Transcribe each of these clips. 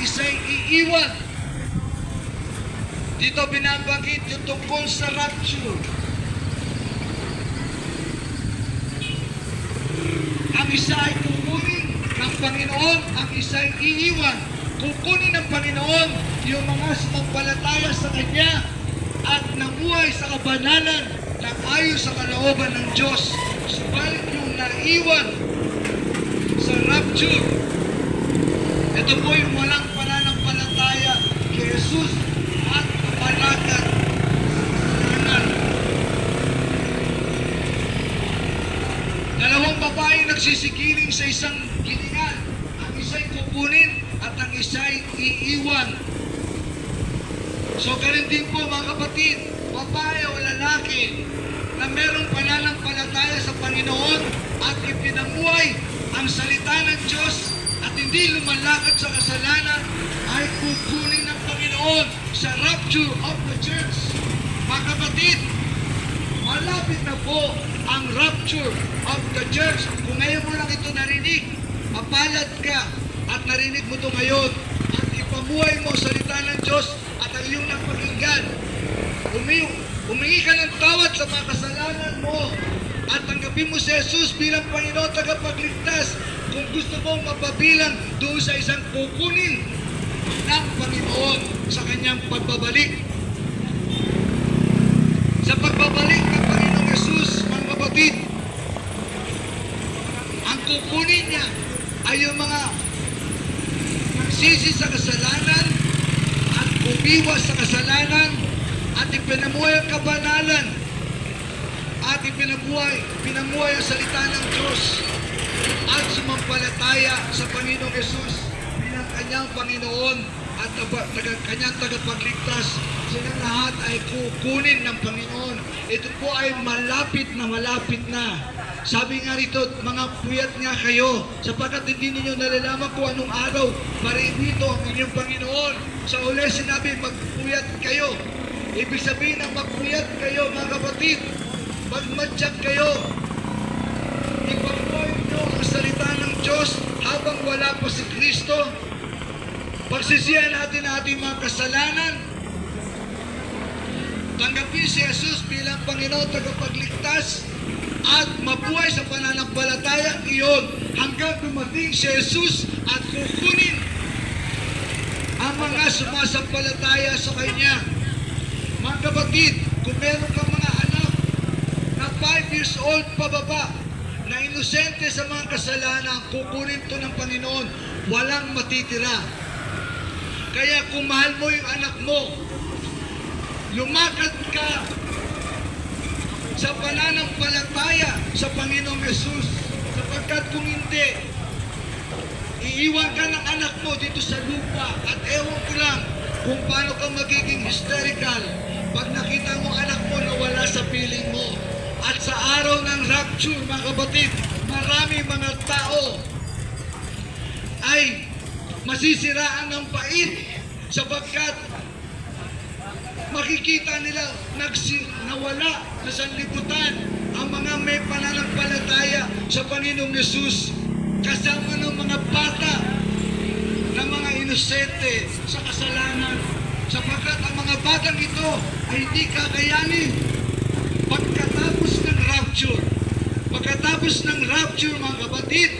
isa'y iiwan. Dito binabanggit yung tungkol sa rapture. Ang isa ay kukunin ng Panginoon, ang isa ay iiwan. Kukunin ng Panginoon yung mga sumampalataya sa Kanya at namuhay sa kabanalan ng ayon sa kalooban ng Diyos. Subalit yung naiwan sa rapture, ito po yung walang pananampalataya kay Jesus at kapalagan sa kanan. Dalawang babae nagsisigiling sa isang gilingan. Ang isa'y kukunin at ang isa'y iiwan. So ganun din po mga kapatid, babae o lalaki na merong pananampalataya sa Panginoon at ipinamuhay ang salita ng Diyos at hindi lumalakad sa kasalanan ay kukunin ng Panginoon sa rapture of the church. Mga kapatid, malapit na po ang rapture of the church. Kung ngayon mo lang ito narinig, mapalad ka at narinig mo ito ngayon at ipamuhay mo salita ng Diyos at ang iyong napakinggan. Humingi ka ng tawad sa mga kasalanan mo at tanggapin mo si Jesus bilang Panginoon tagapagligtas kung gusto mong mapabilang doon sa isang kukunin ng Panginoon sa kanyang pagbabalik. Sa pagbabalik ng Panginoong Jesus, mga kapatid, ang kukunin niya ay yung mga nagsisi sa kasalanan at umiwas sa kasalanan at ipinamuhay ang kabanalan at pinamuhay ang salita ng Diyos at sumampalataya sa Panginoong Jesus bilang kanyang Panginoon at kanyang tagapagligtas. Silang lahat ay kukunin ng Panginoon. Ito po ay malapit na. Sabi nga rito, mga puyat nga kayo, sapagkat hindi ninyo nalalaman kung anong araw maririto ang inyong Panginoon. Sa uli sinabi, magpuyat kayo. Ibig sabihin ng magpuyat kayo, mga kapatid, magmadyak kayo. Ipamuhay nyo ang salita ng Diyos habang wala pa si Kristo. Pagsisihan natin ang ating mga kasalanan. Tanggapin si Jesus bilang Panginoon tagapagligtas at mabuhay sa pananampalataya iyon hanggang dumating si Jesus at kukunin ang mga sumasampalataya sa Kanya. Mga kapatid, kung meron kang mga anak na 5 years old pababa na inosente sa mga kasalanan, kukunin to ng Panginoon, walang matitira. Kaya kung mahal mo yung anak mo, lumakad ka sa pananampalataya sa Panginoong Jesus. Sapagkat kung hindi, iiwan ka ng anak mo dito sa lupa at ewan ko lang kung paano ka magiging hysterical pag nakita mo anak mo na wala sa piling mo. At sa araw ng rapture, mga kapatid, maraming mga tao ay masisiraan ng pait sapagkat makikita nila nawala sa sanlibutan ang mga may pananampalataya sa Panginoong Yesus kasama ng mga bata na mga inosente sa kasalanan sapagkat ang mga batang ito ay hindi kakayanin pagkatapos ng rapture mga kapatid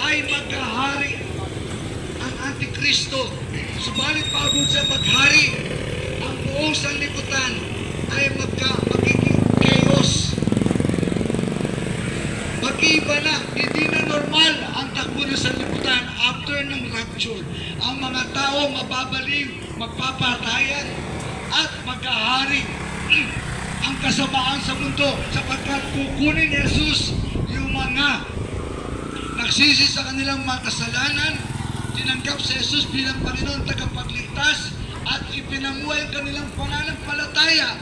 ay magkahari ang Antikristo. Subalit bago siya maghari, ang buong sanlibutan ay magiging chaos. Mag-iiba na, hindi na normal ang takbo ng sanlibutan after ng rapture. Ang mga tao mababaliw, magpapatayan at magkahari ang kasamaan sa mundo sapagkat kukunin ni Jesus yung mga nagsisi sa kanilang mga kasalanan, tinanggap si Jesus bilang Panginoon tagapagligtas at ipinamuhay ang kanilang pananampalataya